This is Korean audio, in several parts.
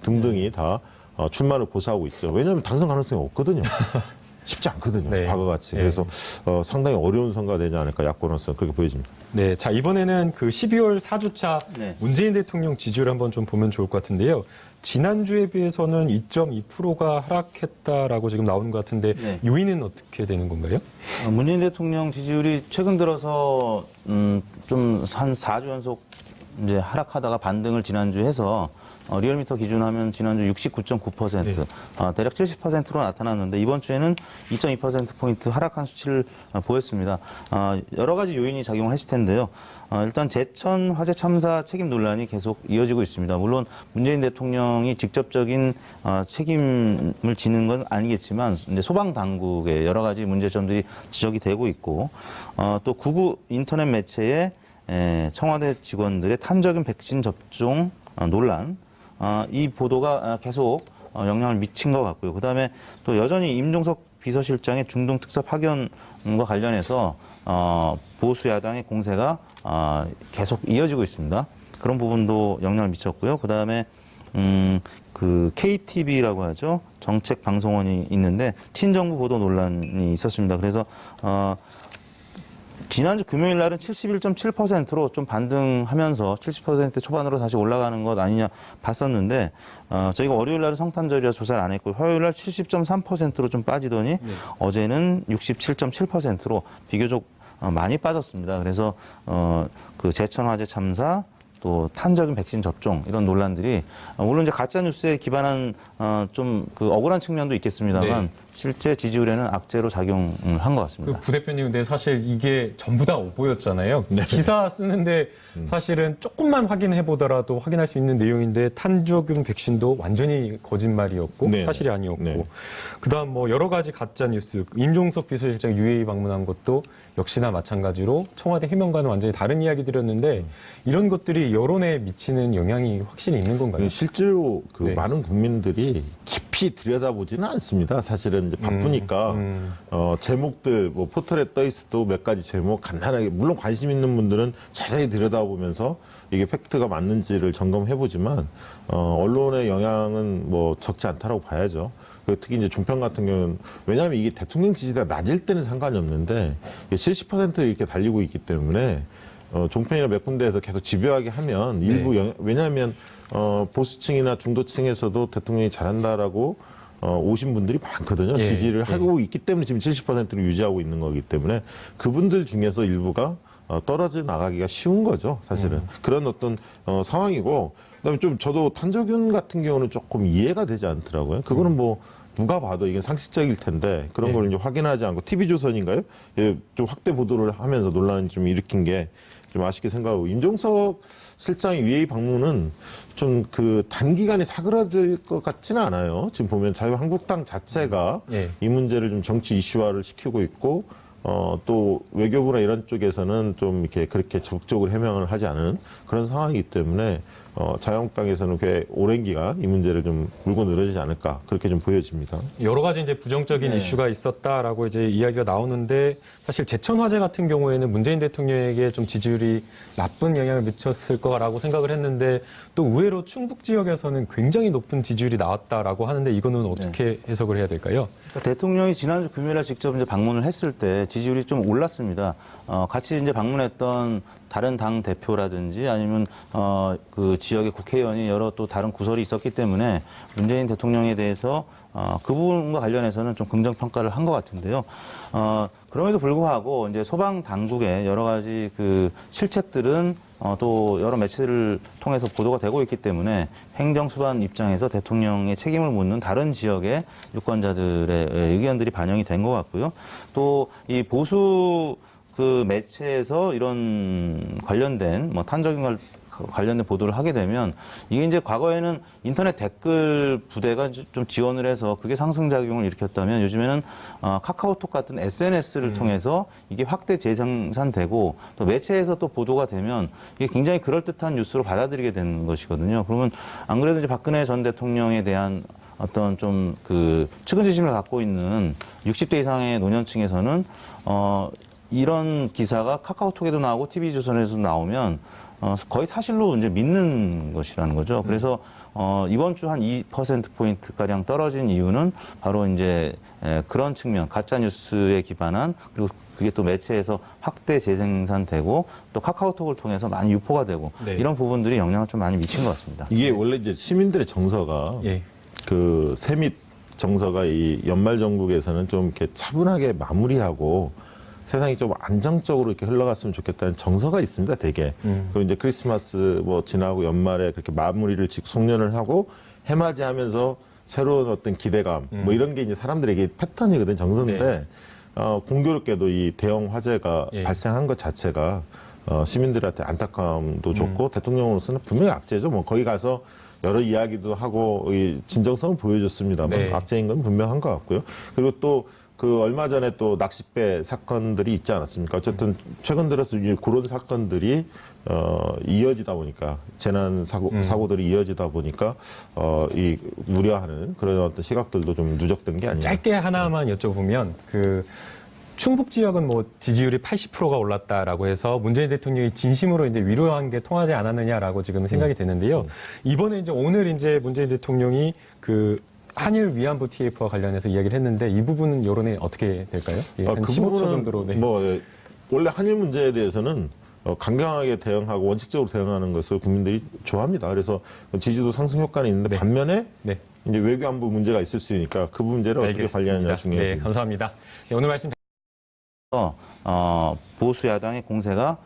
등등이 다 출마를 고사하고 있죠. 왜냐하면 당선 가능성이 없거든요. 쉽지 않거든요. 네. 과거 같이. 네. 그래서 상당히 어려운 선거가 되지 않을까 야권으로서 그렇게 보여집니다. 네, 자 이번에는 그 12월 4주차 네. 문재인 대통령 지지율 한번 좀 보면 좋을 것 같은데요. 지난주에 비해서는 2.2%가 하락했다라고 지금 나오는 것 같은데 네. 요인은 어떻게 되는 건가요? 문재인 대통령 지지율이 최근 들어서 좀 한 4주 연속 이제 하락하다가 반등을 지난주에 해서 리얼미터 기준하면 지난주 69.9%, 네. 대략 70%로 나타났는데 이번 주에는 2.2%포인트 하락한 수치를 보였습니다. 여러 가지 요인이 작용을 했을 텐데요. 일단 제천 화재 참사 책임 논란이 계속 이어지고 있습니다. 물론 문재인 대통령이 직접적인 책임을 지는 건 아니겠지만 이제 소방 당국의 여러 가지 문제점들이 지적이 되고 있고 또 구구 인터넷 매체에 청와대 직원들의 탄저균 백신 접종 논란 이 보도가 계속 영향을 미친 것 같고요. 그다음에 또 여전히 임종석 비서실장의 중동 특사 파견과 관련해서 보수 야당의 공세가 계속 이어지고 있습니다. 그런 부분도 영향을 미쳤고요. 그다음에 그 KTV라고 하죠. 정책 방송원이 있는데 친정부 보도 논란이 있었습니다. 그래서 지난주 금요일 날은 71.7%로 좀 반등하면서 70% 초반으로 다시 올라가는 것 아니냐 봤었는데 저희가 월요일 날은 성탄절이라 조사를 안 했고 화요일 날 70.3%로 좀 빠지더니 어제는 67.7%로 비교적 많이 빠졌습니다. 그래서 그 제천 화재 참사 또 탄저균 백신 접종 이런 논란들이 물론 이제 가짜 뉴스에 기반한 좀 그 억울한 측면도 있겠습니다만 네. 실제 지지율에는 악재로 작용을 한 것 같습니다. 그 부대표님, 근데 사실 이게 전부 다 오보였잖아요. 네. 기사 쓰는데 사실은 조금만 확인해 보더라도 확인할 수 있는 내용인데 탄저균 백신도 완전히 거짓말이었고 네. 사실이 아니었고 네. 그다음 뭐 여러 가지 가짜 뉴스, 임종석 비서실장 UAE 방문한 것도 역시나 마찬가지로 청와대 해명과는 완전히 다른 이야기들이었는데 이런 것들이 여론에 미치는 영향이 확실히 있는 건가요? 실제로 그 네. 많은 국민들이 깊이 들여다보지는 않습니다. 사실은 이제 바쁘니까 제목들 뭐 포털에 떠 있어도 몇 가지 제목 간단하게 물론 관심 있는 분들은 자세히 들여다보면서 이게 팩트가 맞는지를 점검해 보지만 언론의 영향은 뭐 적지 않다라고 봐야죠. 특히 이제 종편 같은 경우는 왜냐하면 이게 대통령 지지가 낮을 때는 상관이 없는데 70% 이렇게 달리고 있기 때문에 종편이나 몇 군데에서 계속 집요하게 하면 일부 왜냐하면 보수층이나 중도층에서도 대통령이 잘한다라고 오신 분들이 많거든요. 예, 지지를 예. 하고 있기 때문에 지금 70%를 유지하고 있는 거기 때문에 그분들 중에서 일부가 떨어져 나가기가 쉬운 거죠, 사실은. 그런 어떤 상황이고 그다음에 좀 저도 탄저균 같은 경우는 조금 이해가 되지 않더라고요. 그거는 뭐 누가 봐도 이게 상식적일 텐데 그런 걸 이제 확인하지 않고 TV조선인가요? 예, 좀 확대 보도를 하면서 논란을 좀 일으킨 게 좀 아쉽게 생각하고 임종석 실장의 UAE 방문은 좀 그 단기간에 사그라들 것 같지는 않아요. 지금 보면 자유한국당 자체가 예. 이 문제를 좀 정치 이슈화를 시키고 있고 또 외교부나 이런 쪽에서는 좀 이렇게 그렇게 적극적으로 해명을 하지 않은 그런 상황이기 때문에 자유한국당에서는 꽤 오랜 기간 이 문제를 좀 물고 늘어지지 않을까 그렇게 좀 보여집니다. 여러 가지 이제 부정적인 네. 이슈가 있었다라고 이제 이야기가 나오는데 사실 제천 화재 같은 경우에는 문재인 대통령에게 좀 지지율이 나쁜 영향을 미쳤을 거라고 생각을 했는데 또 의외로 충북 지역에서는 굉장히 높은 지지율이 나왔다라고 하는데 이거는 어떻게 해석을 해야 될까요? 그러니까 대통령이 지난주 금요일에 직접 이제 방문을 했을 때 지지율이 좀 올랐습니다. 같이 이제 방문했던 다른 당 대표라든지 아니면 그 지역의 국회의원이 여러 또 다른 구설이 있었기 때문에 문재인 대통령에 대해서 그 부분과 관련해서는 좀 긍정 평가를 한 것 같은데요. 그럼에도 불구하고 이제 소방 당국의 여러 가지 그 실책들은 또 여러 매체를 통해서 보도가 되고 있기 때문에 행정수반 입장에서 대통령의 책임을 묻는 다른 지역의 유권자들의 의견들이 반영이 된 것 같고요. 또 이 보수 그 매체에서 이런 관련된 뭐 탄저균 관련된 보도를 하게 되면 이게 이제 과거에는 인터넷 댓글 부대가 좀 지원을 해서 그게 상승작용을 일으켰다면 요즘에는 카카오톡 같은 SNS를 통해서 이게 확대 재생산되고 또 매체에서 또 보도가 되면 이게 굉장히 그럴듯한 뉴스로 받아들이게 되는 것이거든요. 그러면 안 그래도 이제 박근혜 전 대통령에 대한 어떤 좀 그 측은지심을 갖고 있는 60대 이상의 노년층에서는 이런 기사가 카카오톡에도 나오고 TV조선에도 나오면 거의 사실로 이제 믿는 것이라는 거죠. 그래서 이번 주 한 2%포인트가량 떨어진 이유는 바로 이제 그런 측면, 가짜뉴스에 기반한, 그리고 그게 또 매체에서 확대 재생산되고 또 카카오톡을 통해서 많이 유포가 되고 네. 이런 부분들이 영향을 좀 많이 미친 것 같습니다. 이게 원래 이제 시민들의 정서가 예. 그 세밋 정서가 이 연말 정국에서는 좀 이렇게 차분하게 마무리하고 세상이 좀 안정적으로 이렇게 흘러갔으면 좋겠다는 정서가 있습니다, 되게. 그리고 이제 크리스마스 뭐 지나고 연말에 그렇게 마무리를 송년을 하고 해맞이하면서 새로운 어떤 기대감 뭐 이런 게 이제 사람들에게 패턴이거든, 정서인데 네. 공교롭게도 이 대형 화재가 예. 발생한 것 자체가 시민들한테 안타까움도 좋고 대통령으로서는 분명히 악재죠. 뭐 거기 가서 여러 이야기도 하고 이 진정성을 보여줬습니다만 네. 악재인 건 분명한 것 같고요. 그리고 또 그 얼마 전에 또 낚싯배 사건들이 있지 않았습니까? 어쨌든 최근 들어서 이제 그런 사건들이 이어지다 보니까 재난 사고들이 이어지다 보니까 이 우려하는 그런 어떤 시각들도 좀 누적된 게 아니냐. 짧게 하나만 여쭤보면 그 충북 지역은 뭐 지지율이 80%가 올랐다라고 해서 문재인 대통령이 진심으로 이제 위로한 게 통하지 않았느냐라고 지금 생각이 되는데요. 이번에 이제 오늘 이제 문재인 대통령이 그 한일 위안부 TF와 관련해서 이야기를 했는데 이 부분은 여론이 어떻게 될까요? 예, 한 그 15초 부분은 정도로. 네. 뭐 원래 한일 문제에 대해서는 강경하게 대응하고 원칙적으로 대응하는 것을 국민들이 좋아합니다. 그래서 지지도 상승 효과는 있는데 네. 반면에 네. 이제 외교안보 문제가 있을 수 있으니까 그 문제를 어떻게 관리하느냐 중요해요. 네, 감사합니다. 네, 오늘 말씀. 보수 야당의 공세가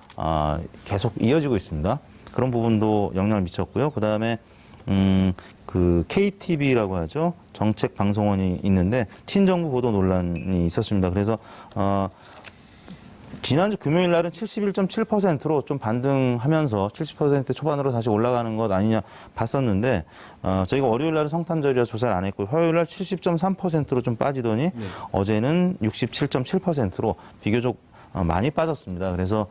계속 이어지고 있습니다. 그런 부분도 영향을 미쳤고요. 그 다음에 그 KTV라고 하죠. 정책 방송원이 있는데 친정부 보도 논란이 있었습니다. 그래서 지난주 금요일 날은 71.7%로 좀 반등하면서 70% 초반으로 다시 올라가는 것 아니냐 봤었는데 저희가 월요일 날은 성탄절이라 조사를 안 했고 화요일 날 70.3%로 좀 빠지더니 어제는 67.7%로 비교적 많이 빠졌습니다. 그래서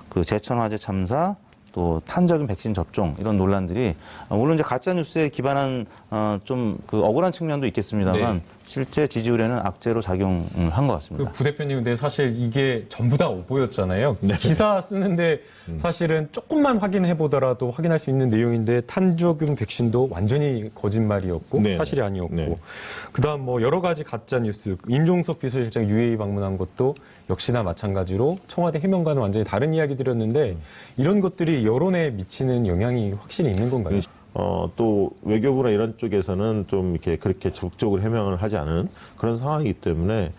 그 제천 화재 참사 또 탄저균 백신 접종 이런 논란들이 물론 이제 가짜 뉴스에 기반한 좀 그 억울한 측면도 있겠습니다만 네. 실제 지지율에는 악재로 작용을 한 것 같습니다. 그 부대표님, 근데 사실 이게 전부 다 오보였잖아요. 네. 기사 쓰는데 사실은 조금만 확인해 보더라도 확인할 수 있는 내용인데 탄저균 백신도 완전히 거짓말이었고 네. 사실이 아니었고 네. 그다음 뭐 여러 가지 가짜 뉴스, 임종석 비서실장 UAE 방문한 것도 역시나 마찬가지로 청와대 해명과는 완전히 다른 이야기들이었는데 이런 것들이 여론에 미치는 영향이 확실히 있는 건가요? 또 외교부나 이런 쪽에서는 좀 이렇게 그렇게 적극적으로 해명을 하지 않은 그런 상황이기 때문에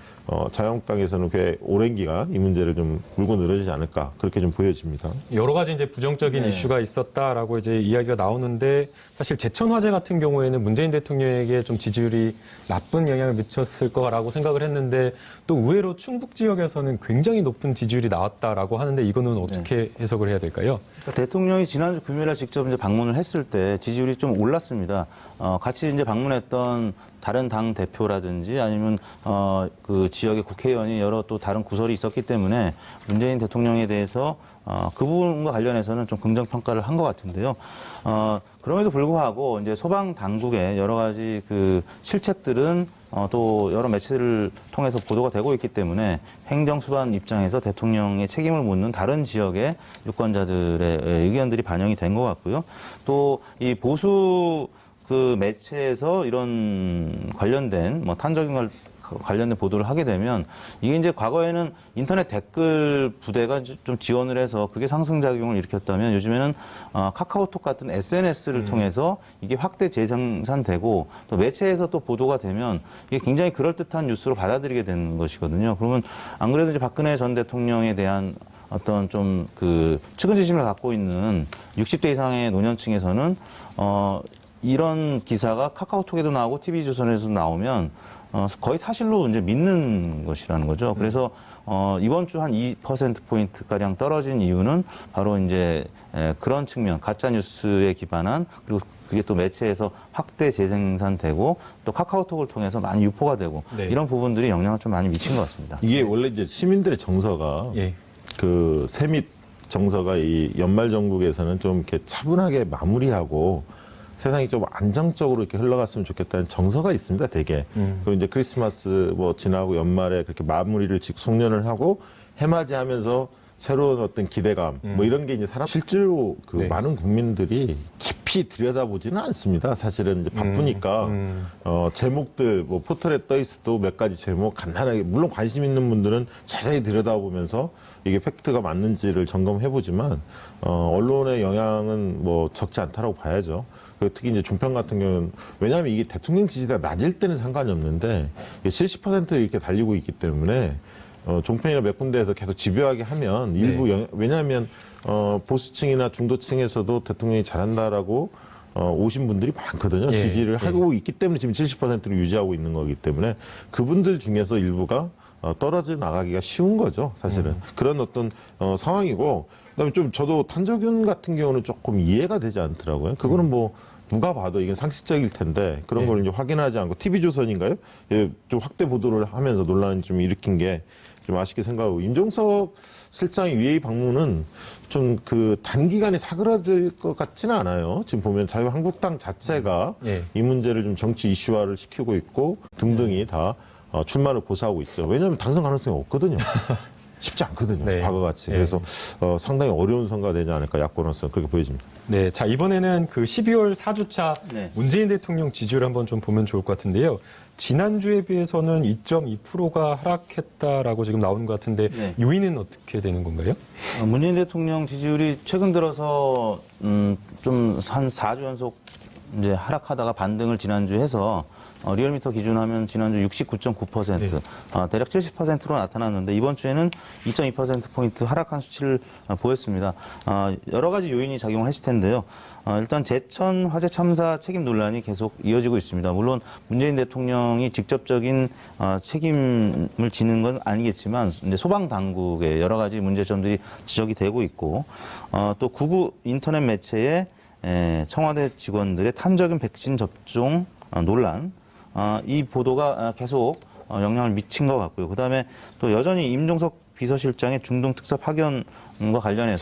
자유한국당에서는 꽤 오랜 기간 이 문제를 좀 물고 늘어지지 않을까 그렇게 좀 보여집니다. 여러 가지 이제 부정적인 네. 이슈가 있었다라고 이제 이야기가 나오는데 사실 제천 화재 같은 경우에는 문재인 대통령에게 좀 지지율이 나쁜 영향을 미쳤을 거라고 생각을 했는데 또 의외로 충북 지역에서는 굉장히 높은 지지율이 나왔다라고 하는데 이거는 어떻게 해석을 해야 될까요? 그러니까 대통령이 지난주 금요일에 직접 이제 방문을 했을 때 지지율이 좀 올랐습니다. 같이 이제 방문했던 다른 당 대표라든지 아니면 그 지역의 국회의원이 여러 또 다른 구설이 있었기 때문에 문재인 대통령에 대해서 그 부분과 관련해서는 좀 긍정 평가를 한 것 같은데요. 그럼에도 불구하고 이제 소방 당국의 여러 가지 그 실책들은 또 여러 매체를 통해서 보도가 되고 있기 때문에 행정수반 입장에서 대통령의 책임을 묻는 다른 지역의 유권자들의 의견들이 반영이 된 것 같고요. 또 이 보수 그 매체에서 이런 관련된 뭐 탄저균 관련된 보도를 하게 되면 이게 이제 과거에는 인터넷 댓글 부대가 좀 지원을 해서 그게 상승작용을 일으켰다면 요즘에는 카카오톡 같은 SNS를 통해서 이게 확대 재생산되고 또 매체에서 또 보도가 되면 이게 굉장히 그럴듯한 뉴스로 받아들이게 되는 것이거든요. 그러면 안 그래도 이제 박근혜 전 대통령에 대한 어떤 좀 그 측은지심을 갖고 있는 60대 이상의 노년층에서는 이런 기사가 카카오톡에도 나오고 TV조선에도 나오면 거의 사실로 이제 믿는 것이라는 거죠. 그래서 이번 주 한 2%포인트가량 떨어진 이유는 바로 이제 그런 측면, 가짜 뉴스에 기반한 그리고 그게 또 매체에서 확대 재생산되고 또 카카오톡을 통해서 많이 유포가 되고 네. 이런 부분들이 영향을 좀 많이 미친 것 같습니다. 이게 원래 이제 시민들의 정서가 예. 그 세밋 정서가 이 연말 정국에서는 좀 이렇게 차분하게 마무리하고 세상이 좀 안정적으로 이렇게 흘러갔으면 좋겠다는 정서가 있습니다, 되게. 그리고 이제 크리스마스 뭐 지나고 연말에 그렇게 마무리를 송년을 하고 해맞이하면서 새로운 어떤 기대감, 뭐 이런 게 이제 실제로 그 네. 많은 국민들이 깊이 들여다보지는 않습니다. 사실은 이제 바쁘니까 제목들 뭐 포털에 떠 있어도 몇 가지 제목 간단하게 물론 관심 있는 분들은 자세히 들여다보면서 이게 팩트가 맞는지를 점검해보지만 언론의 영향은 뭐 적지 않다라고 봐야죠. 특히 이제 종편 같은 경우는 왜냐하면 이게 대통령 지지도가 낮을 때는 상관이 없는데 70% 이렇게 달리고 있기 때문에 종편이나 몇 군데에서 계속 집요하게 하면 일부 왜냐하면 보수층이나 중도층에서도 대통령이 잘한다라고 오신 분들이 많거든요. 예, 지지를 예. 하고 있기 때문에 지금 70%를 유지하고 있는 거기 때문에 그분들 중에서 일부가 떨어져 나가기가 쉬운 거죠, 사실은. 그런 어떤 상황이고, 그다음에 좀 저도 탄저균 같은 경우는 조금 이해가 되지 않더라고요. 그거는 뭐 누가 봐도 이건 상식적일 텐데 그런 걸 이제 확인하지 않고 TV조선인가요? 예, 좀 확대 보도를 하면서 논란을 좀 일으킨 게 좀 아쉽게 생각하고 임종석 실장의 UAE 방문은 좀 그 단기간에 사그라들 것 같지는 않아요. 지금 보면 자유한국당 자체가 이 문제를 좀 정치 이슈화를 시키고 있고 등등이 다 출마를 고사하고 있죠. 왜냐하면 당선 가능성이 없거든요. 쉽지 않거든요. 네. 과거같이. 그래서 상당히 어려운 선거가 되지 않을까 야권으로서 그렇게 보여집니다. 네, 자 이번에는 그 12월 4주차 네. 문재인 대통령 지지율 한번 좀 보면 좋을 것 같은데요. 지난주에 비해서는 2.2%가 하락했다라고 지금 나오는 것 같은데 네. 요인은 어떻게 되는 건가요? 문재인 대통령 지지율이 최근 들어서 좀 한 4주 연속 이제 하락하다가 반등을 지난주에 해서 리얼미터 기준하면 지난주 69.9%, 네. 대략 70%로 나타났는데 이번 주에는 2.2%포인트 하락한 수치를 보였습니다. 여러 가지 요인이 작용을 했을 텐데요. 일단 제천 화재 참사 책임 논란이 계속 이어지고 있습니다. 물론 문재인 대통령이 직접적인 책임을 지는 건 아니겠지만 이제 소방 당국의 여러 가지 문제점들이 지적이 되고 있고 또 구구 인터넷 매체에 청와대 직원들의 탄저균 백신 접종 논란 이 보도가 계속 영향을 미친 것 같고요. 그다음에 또 여전히 임종석 비서실장의 중동 특사 파견과 관련해서